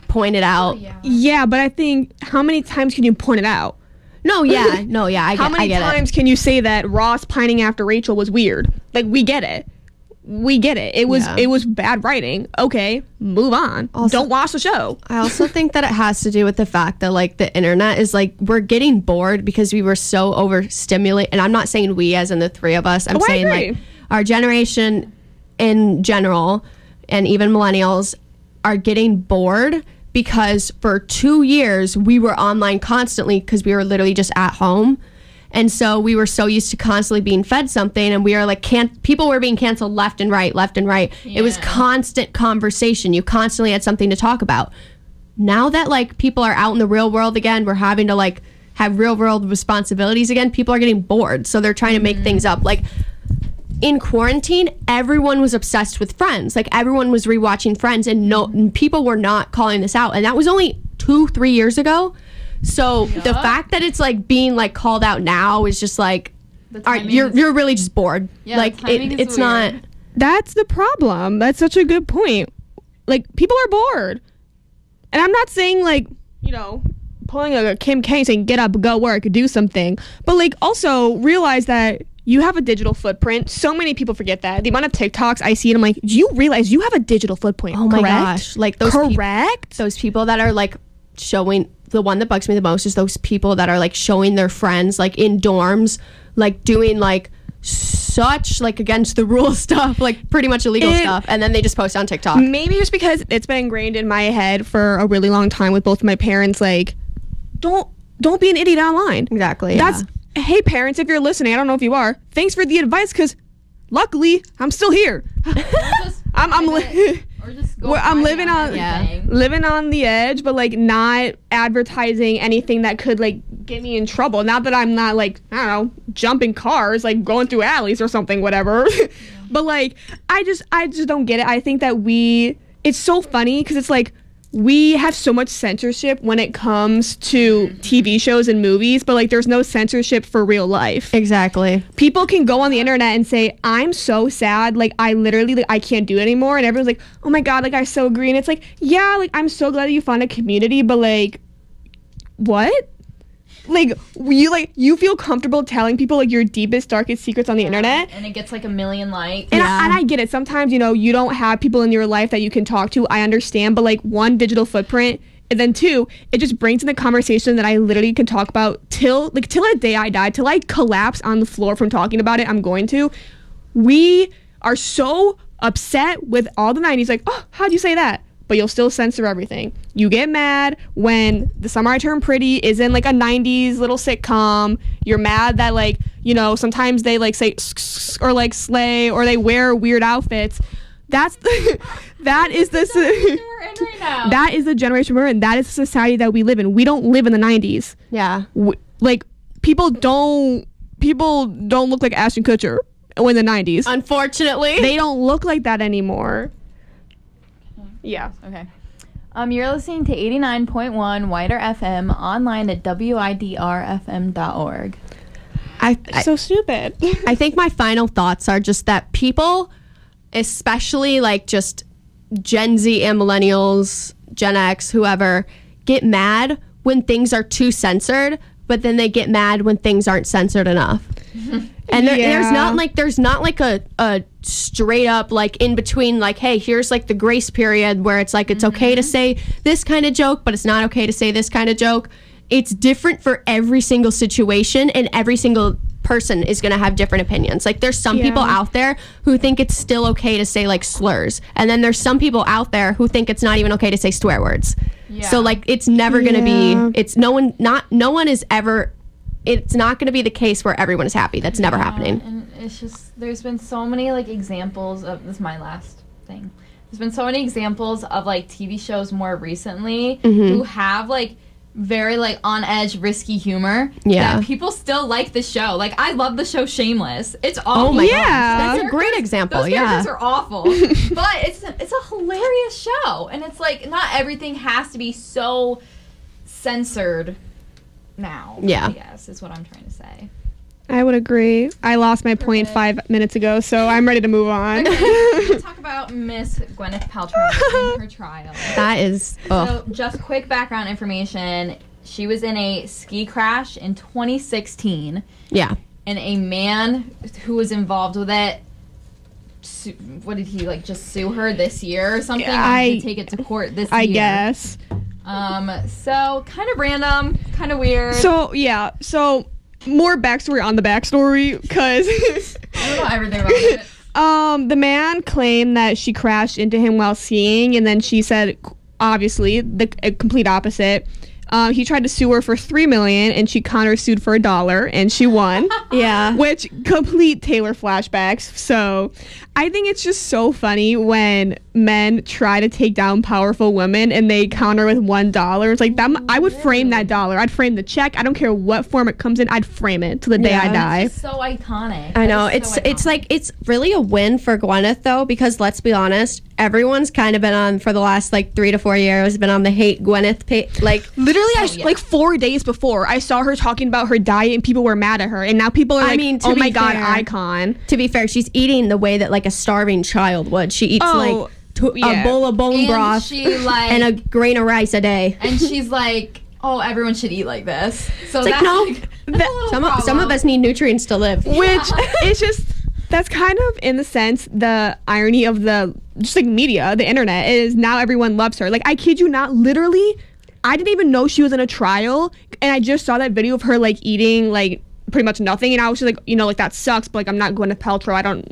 point it out. Yeah, but I think, how many times can you point it out? No, yeah. I How many get times can you say that Ross pining after Rachel was weird? Like, we get it. It was bad writing. Okay, move on. Also, don't watch the show. I also think that it has to do with the fact that like the internet is like, we're getting bored because we were so overstimulated. And I'm not saying we as in the three of us. I'm saying like our generation in general, and even millennials, are getting bored because for 2 years we were online constantly because we were literally just at home. And so we were so used to constantly being fed something, and we are like, people were being canceled left and right. It was constant conversation. You constantly had something to talk about. Now that like people are out in the real world again, we're having to like have real world responsibilities again. People are getting bored, so they're trying to make things up. Like in quarantine, everyone was obsessed with Friends. Like everyone was rewatching Friends, and people were not calling this out. And that was only 2-3 years ago. So the fact that it's like being like called out now is just like, all right, you're really just bored. Yeah, like it's not. That's the problem. That's such a good point. Like people are bored, and I'm not saying like, you know, pulling a Kim K saying get up, go work, do something, but like also realize that you have a digital footprint. So many people forget that. The amount of TikToks I see, and I'm like, do you realize you have a digital footprint? Oh my gosh, like those those people that are like showing. The one that bugs me the most is those people that are like showing their friends like in dorms, like doing like such like against the rules stuff, like pretty much illegal stuff, and then they just post on TikTok. Maybe just because it's been ingrained in my head for a really long time with both of my parents, like don't be an idiot online. Exactly. Hey parents, if you're listening, I don't know if you are, thanks for the advice, because luckily I'm still here. I'm living on the edge, but like not advertising anything that could like get me in trouble. Not that I'm not like, I don't know, jumping cars, like going through alleys or something, whatever. But like I just don't get it. I think that it's so funny because it's like we have so much censorship when it comes to TV shows and movies, but like there's no censorship for real life. Exactly. People can go on the internet and say, I'm so sad, like I literally like I can't do it anymore, and everyone's like, oh my god, like I so agree. And it's like, yeah, like I'm so glad that you found a community, but like what? Like you feel comfortable telling people like your deepest, darkest secrets on the internet, and it gets like 1 million likes. And I get it. Sometimes, you know, you don't have people in your life that you can talk to. I understand, but like one, digital footprint, and then two, it just brings in the conversation that I literally can talk about till the day I die, till I collapse on the floor from talking about it. I'm going to. We are so upset with all the 90s. Like, oh, how'd you say that? But you'll still censor everything. You get mad when The Summer I Turned Pretty is in like a 90s little sitcom. You're mad that like, you know, sometimes they like say or like slay or they wear weird outfits. That is the generation we're in. That is the society that we live in. We don't live in the 90s. Yeah. Like people don't look like Ashton Kutcher in the 90s. Unfortunately. They don't look like that anymore. Yeah. Okay. You're listening to 89.1 WIDR FM online at widrfm.org. So stupid. I think my final thoughts are just that people, especially like just Gen Z and millennials, Gen X, whoever, get mad when things are too censored, but then they get mad when things aren't censored enough. And there's not like a straight up like in between like, hey, here's like the grace period where it's like it's okay to say this kind of joke, but it's not okay to say this kind of joke. It's different for every single situation, and every single person is going to have different opinions. Like there's some people out there who think it's still okay to say like slurs, and then there's some people out there who think it's not even okay to say swear words. So like it's never going to be, it's no one is ever, it's not going to be the case where everyone is happy. That's never happening. And it's just, there's been so many like examples of, this is my last thing, there's been so many examples of like TV shows more recently who have like very like on edge risky humor that people still like the show. Like I love the show Shameless. It's awful. Oh my gosh, that's a great example. Those characters are awful, but it's a hilarious show, and it's like not everything has to be so censored now. I guess is what I'm trying to say. I would agree. I lost my point 5 minutes ago, so I'm ready to move on. Let's talk about Miss Gwyneth Paltrow and her trial. That is... So, just quick background information. She was in a ski crash in 2016. Yeah. And a man who was involved with it, what did he, like, just sue her this year or something? To take it to court this year. I guess. So, kind of random, kind of weird. So... more backstory on the backstory, because I don't know everything about it. The man claimed that she crashed into him while skiing, and then she said, obviously, the complete opposite. He tried to sue her for $3 million, and she countersued for $1, and she won. Yeah. Which complete Taylor flashbacks. So I think it's just so funny when men try to take down powerful women and they counter with $1. It's like that. I would frame that dollar. I'd frame the check. I don't care what form it comes in. I'd frame it to the day I die. It's so iconic. I know. That is so It's iconic. like it's really a win for Gwyneth though, because let's be honest, everyone's kind of been on for the last like 3 to 4 years been on the hate Gwyneth like Literally, yeah. like 4 days before, I saw her talking about her diet and people were mad at her. And now people are like, to oh be my God, fair- icon. To be fair, she's eating the way that like a starving child would. She eats Oh, a bowl of bone And broth she like and a grain of rice a day. and she's like, oh, everyone should eat like this. So It's like, that's no, that's a little some of problem. us need nutrients to live. Which is just, that's kind of in the sense the irony of the just like media, the internet is now everyone loves her. Like, I kid you not, literally, I didn't even know she was in a trial, and I just saw that video of her like eating like pretty much nothing, and I was just like, like that sucks, but like I'm not Gwyneth Paltrow. I don't,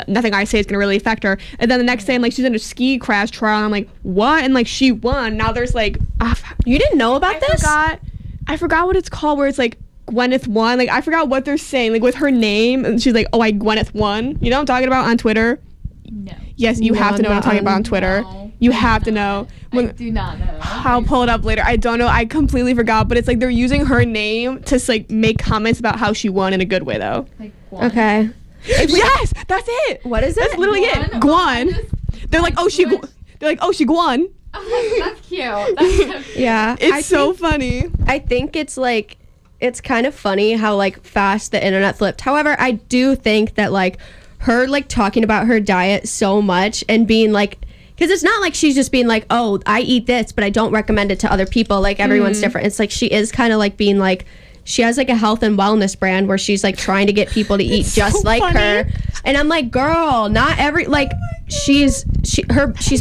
nothing I say is gonna really affect her. And then the next day, I'm like, she's in a ski crash trial, and I'm like, what? And like she won. Now there's like, You didn't know about this? I forgot what it's called, where it's like Gwyneth won. Like, I forgot what they're saying, like with her name, and she's like, oh, I Gwyneth won. You know what I'm talking about on Twitter? No. Yes, you No, have to know what I'm talking about on Twitter. No, You I have do to not. know. I do not know. I'll pull it up later. I don't know. I completely forgot, but it's like they're using her name to like make comments about how she won in a good way, though. Like, one. Okay. Yes, that's it. What is it? That's literally it. Guan? Guan. They're like, oh, she. They're like, oh, she won. Oh, that's cute. That's so cute. Yeah. It's so funny. I think it's like it's kind of funny how like fast the internet flipped. However, I do think that like her like talking about her diet so much and being like, because it's not like she's just being like, oh, I eat this, but I don't recommend it to other people. Like everyone's different. It's like she is kind of like being like, she has like a health and wellness brand where she's like trying to get people to eat just so like funny. her. And I'm like, girl, not every like she's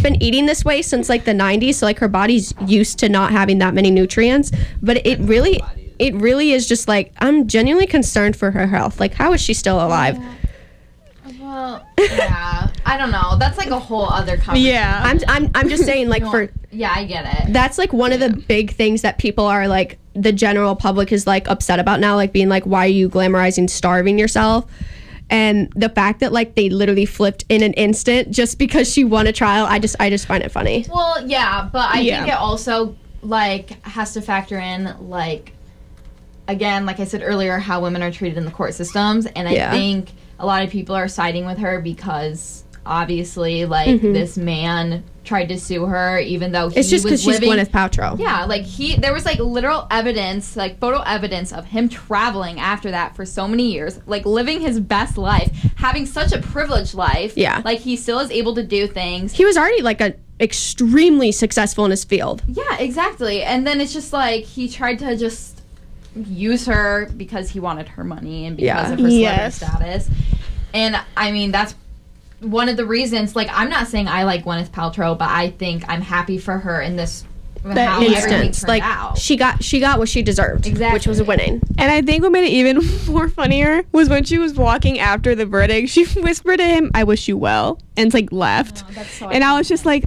been eating this way since like the 90s, so like her body's used to not having that many nutrients. But it really is just like, I'm genuinely concerned for her health. Like, how is she still alive? Well, yeah. I don't know. That's like a whole other conversation. Yeah. I'm just saying like for Yeah, I get it. that's like one of the big things that people are like, the general public is like upset about now, like being like, why are you glamorizing starving yourself? And the fact that like they literally flipped in an instant just because she won a trial, I just find it funny. Well, yeah, but I Yeah. think it also like has to factor in like, again, like I said earlier, how women are treated in the court systems, and I think a lot of people are siding with her because obviously like this man tried to sue her even though he It's just because was she's living Gwyneth Paltrow. Yeah, like there was like literal evidence, like photo evidence of him traveling after that for so many years, like living his best life, having such a privileged life. Yeah. Like he still is able to do things. He was already like extremely successful in his field. Yeah, exactly. And then it's just like he tried to just use her because he wanted her money and because of her celebrity status. And I mean, that's one of the reasons, like, I'm not saying I like Gwyneth Paltrow, but I think I'm happy for her in this how everything Instance, turned like out. she got what she deserved, which was winning. And I think what made it even more funnier was when she was walking after the verdict, she whispered to him, I wish you well, and like left. Oh, that's so and I was just like,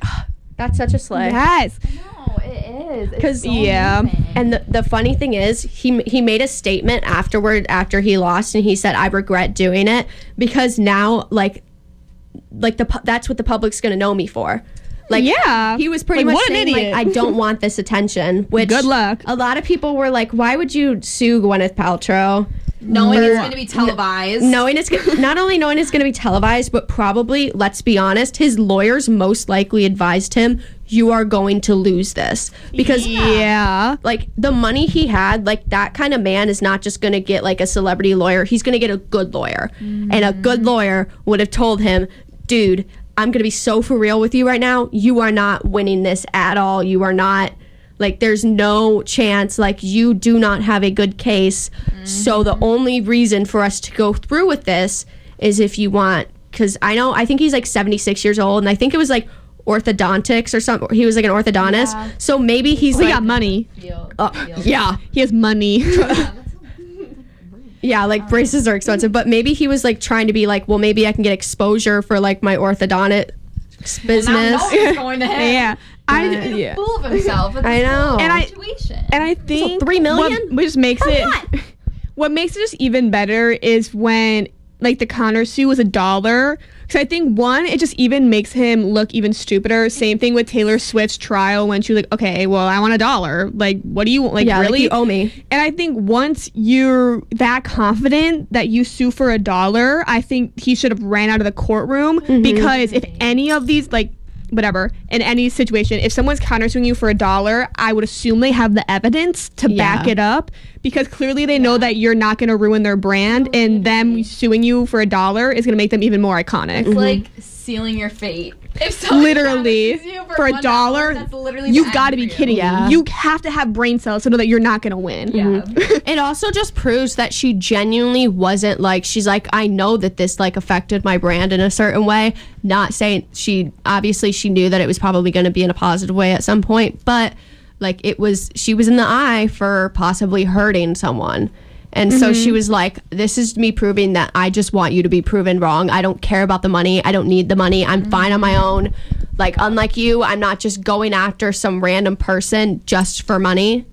That's such a slay. yes. No, it is. 'Cause- So yeah. amazing. And the funny thing is, he made a statement afterward after he lost, and he said, "I regret doing it because now like that's what the public's gonna know me for." Like, Yeah. he was pretty Like, much what an saying like, idiot. I don't want this attention. Which Good luck. A lot of people were like, why would you sue Gwyneth Paltrow? knowing it's going to be televised. Knowing it's not only knowing it's going to be televised, but probably, let's be honest, his lawyers most likely advised him, you are going to lose this. Because Yeah. like the money he had, like that kind of man is not just going to get like a celebrity lawyer. He's going to get a good lawyer. And a good lawyer would have told him, dude, I'm going to be so for real with you right now. You are not winning this at all. You are not, like, there's no chance. Like, you do not have a good case. So the only reason for us to go through with this is if you want, because I think he's like 76 years old, and I think it was like orthodontics or something. He was like an orthodontist. Yeah. So maybe he's We like, got money. yeah. He has money. Yeah, like braces are expensive, but maybe he was like trying to be like, well, maybe I can get exposure for like my orthodontist business. Now it's going to him. Yeah. He's a fool of himself. I know. And I think So $3 million? what just makes what makes it just even better is when like the counter sue was $1. Because I think one, it just even makes him look even stupider. Same thing with Taylor Swift's trial when she was like, okay, well, I want $1. Like, what do you like? Yeah, really? like you owe me. And I think once you're that confident that you sue for $1, I think he should have ran out of the courtroom because if any of these like whatever, in any situation, if someone's countersuing you for $1, I would assume they have the evidence to back it up because clearly they know that you're not going to ruin their brand and them suing you for $1 is going to make them even more iconic. It's like sealing your fate. If someone Literally, countersues you for $1, that's $1, literally you've the got to end be for kidding you. me. You have to have brain cells to know that you're not going to win. Yeah. It also just proves that she genuinely wasn't like, she's like, I know that this like affected my brand in a certain way. Not saying she knew that it was probably going to be in a positive way at some point, but like she was in the eye for possibly hurting someone. And so she was like, this is me proving that I just want you to be proven wrong. I don't care about the money. I don't need the money. I'm fine on my own. Like, unlike you, I'm not just going after some random person just for money.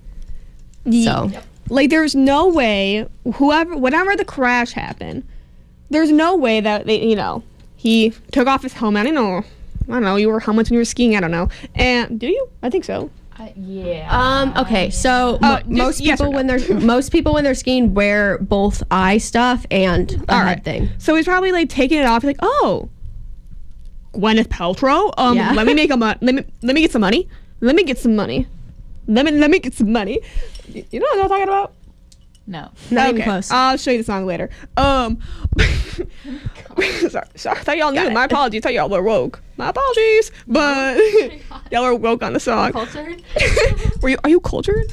So, like, there's no way, whenever the crash happened, there's no way that he took off his helmet. I don't know. You were helmets when you were skiing. I don't know. And do you? I think so. Yeah. Okay. So most yes or people no? most people when they're skiing wear both eye stuff and a head thing. So he's probably like taking it off. He's like, oh, Gwyneth Paltrow. Let me make let me get some money. Let me get some money. Let me get some money. You know what I'm talking about? No. Not even close. I'll show you the song later. Sorry. I thought y'all knew. My apologies. I thought y'all were woke. My apologies. But y'all were woke on the song. Cultured? Are you cultured?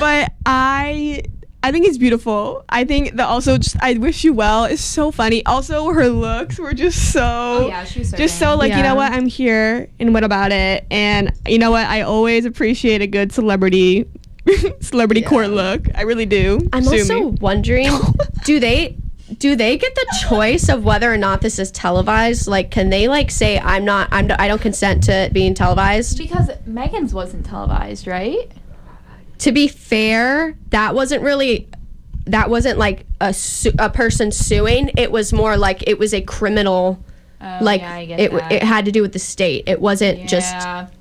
But I think it's beautiful. I think that also just I wish you well is so funny. Also her looks were just so she was so just so like, Yeah. you know what, I'm here and what about it? And you know what, I always appreciate a good celebrity court look. I really do. I'm Sue also me. wondering, do they get the choice of whether or not this is televised? Like, can they like say I don't consent to it being televised? Because Megan's wasn't televised, right? To be fair, that wasn't like a person suing. It was more like it was a criminal. Like I get it that. it had to do with the state. It wasn't just.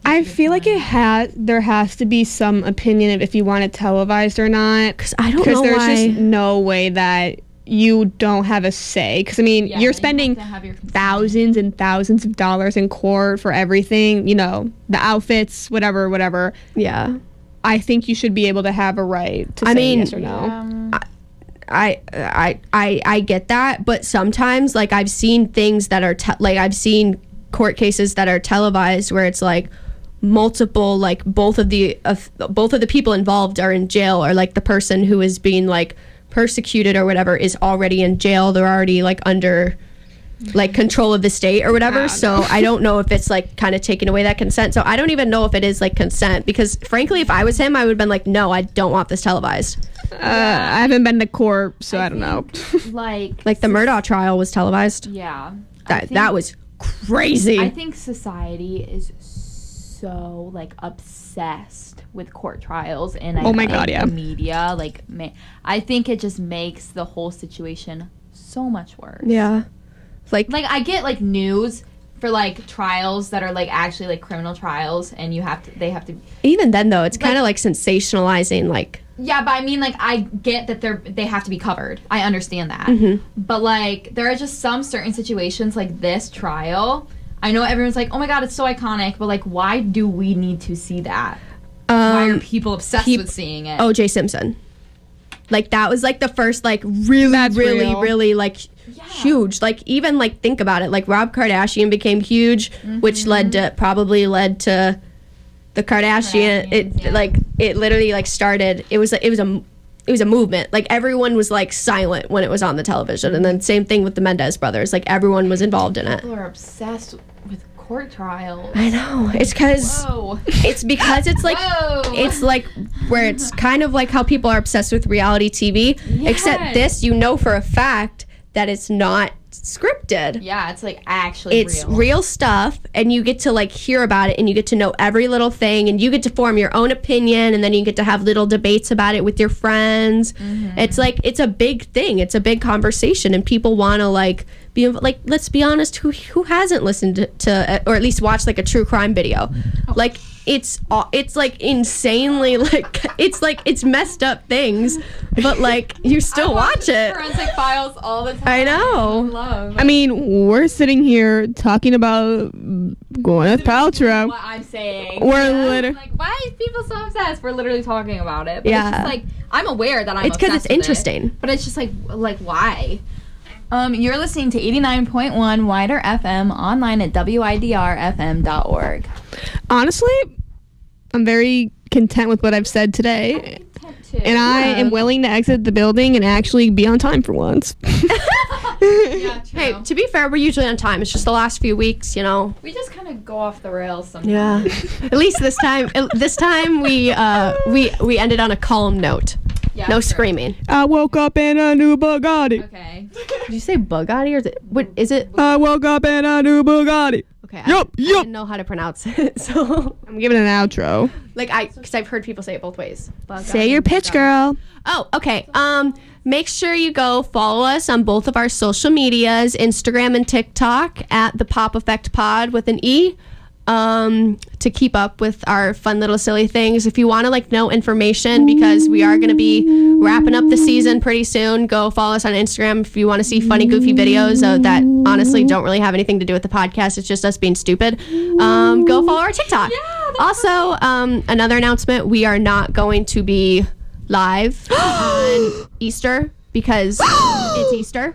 I feel like there has to be some opinion of if you want it televised or not. Because I don't know there's why. just no way that you don't have a say. Because I mean, you're spending thousands and thousands of dollars in court for everything. You know, the outfits, whatever. Yeah. I think you should be able to have a right to say yes or no. I get that, but sometimes like I've seen things that are I've seen court cases that are televised where it's like multiple like both of the people involved are in jail, or like the person who is being like persecuted or whatever is already in jail. They're already like under like control of the state or whatever. So I don't know if it's like kind of taking away that consent. So I don't even know if it is like consent, because frankly, if I was him, I would have been like, no, I don't want this televised. I haven't been to court, so I don't know. Like the Murdaugh trial was televised. Yeah. That was crazy. I think society is so like obsessed with court trials and Oh my God, yeah. the media. Like, I think it just makes the whole situation so much worse. Yeah. Like I get like news for like trials that are like actually like criminal trials, and they have to. Even then though, it's kind of like sensationalizing like. Yeah, but I mean, like, I get that they have to be covered. I understand that. But like, there are just some certain situations like this trial. I know everyone's like, oh my God, it's so iconic, but like, why do we need to see that? Why are people obsessed with seeing it? O.J. Simpson. Like, that was like the first like really like huge. Like, even like think about it. Like, Rob Kardashian became huge, which probably led to the Kardashian. It literally like started. It was a movement. Like, everyone was like silent when it was on the television, and then same thing with the Mendez brothers. Like, everyone was involved in it. People are obsessed with court trials. I know. It's because it's like it's like where it's kind of like how people are obsessed with reality TV. Yes. Except this, you know for a fact that it's not scripted. Yeah, it's like actually It's real stuff, and you get to like hear about it, and you get to know every little thing, and you get to form your own opinion, and then you get to have little debates about it with your friends. It's like, it's a big thing. It's a big conversation, and people want to like be like, let's be honest, who hasn't listened to or at least watched like a true crime video? Like, it's like insanely like it's messed up things, but like you still watch it. Forensic Files all the time. I know. Love. I mean, we're sitting here talking about Gwyneth Paltrow. What I'm saying. We're literally like, why are people so obsessed? We're literally talking about it. But Yeah. It's just like, I'm aware that I'm It's because obsessed it's with interesting. it, but it's just like why? You're listening to 89.1 WIDR FM online at widrfm.org. honestly, I'm very content with what I've said today. And I am willing to exit the building and actually be on time for once. Yeah, true. Hey, to be fair, we're usually on time. It's just the last few weeks, you know. We just kind of go off the rails sometimes. Yeah. At least this time. This time we ended on a calm note. Yeah, No true. screaming. I woke up in a new Bugatti. Okay. Did you say Bugatti or is it? What is it? I woke up in a new Bugatti. Okay. I Yup. didn't know how to pronounce it, so I'm giving an outro. like because I've heard people say it both ways. Say your pitch, girl. Oh, okay. Make sure you go follow us on both of our social medias, Instagram and TikTok at the Pop Effect Pod with an E. To keep up with our fun little silly things. If you want to like know information, because we are going to be wrapping up the season pretty soon, go follow us on Instagram if you want to see funny, goofy videos that honestly don't really have anything to do with the podcast. It's just us being stupid. Go follow our TikTok. Also, another announcement: we are not going to be live on Easter because it's Easter,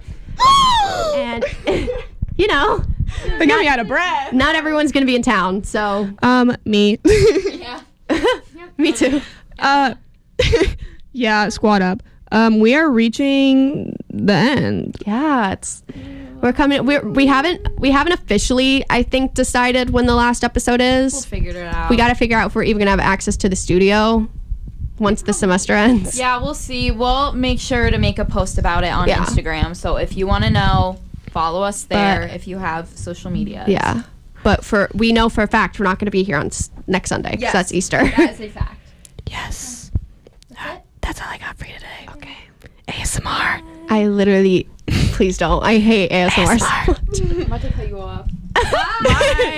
and you know. They got me out of breath. Not everyone's gonna be in town, so Me. Yeah. me too. Yeah, squad up. We are reaching the end. Yeah, we're coming. We haven't officially, I think, decided when the last episode We'll is. figure it out. We got to figure out if we're even gonna have access to the studio once the semester ends. Yeah, we'll see. We'll make sure to make a post about it on Yeah. Instagram. So if you want to know, follow us there. But- If you have social media. Yeah, but we know for a fact we're not gonna be here on next Sunday because Yes. that's Easter. That is a fact. Yes. That's it. That's all I got for you today. Okay. ASMR. I literally, please don't. I hate ASMR. so much. I'm about to cut you off. Bye.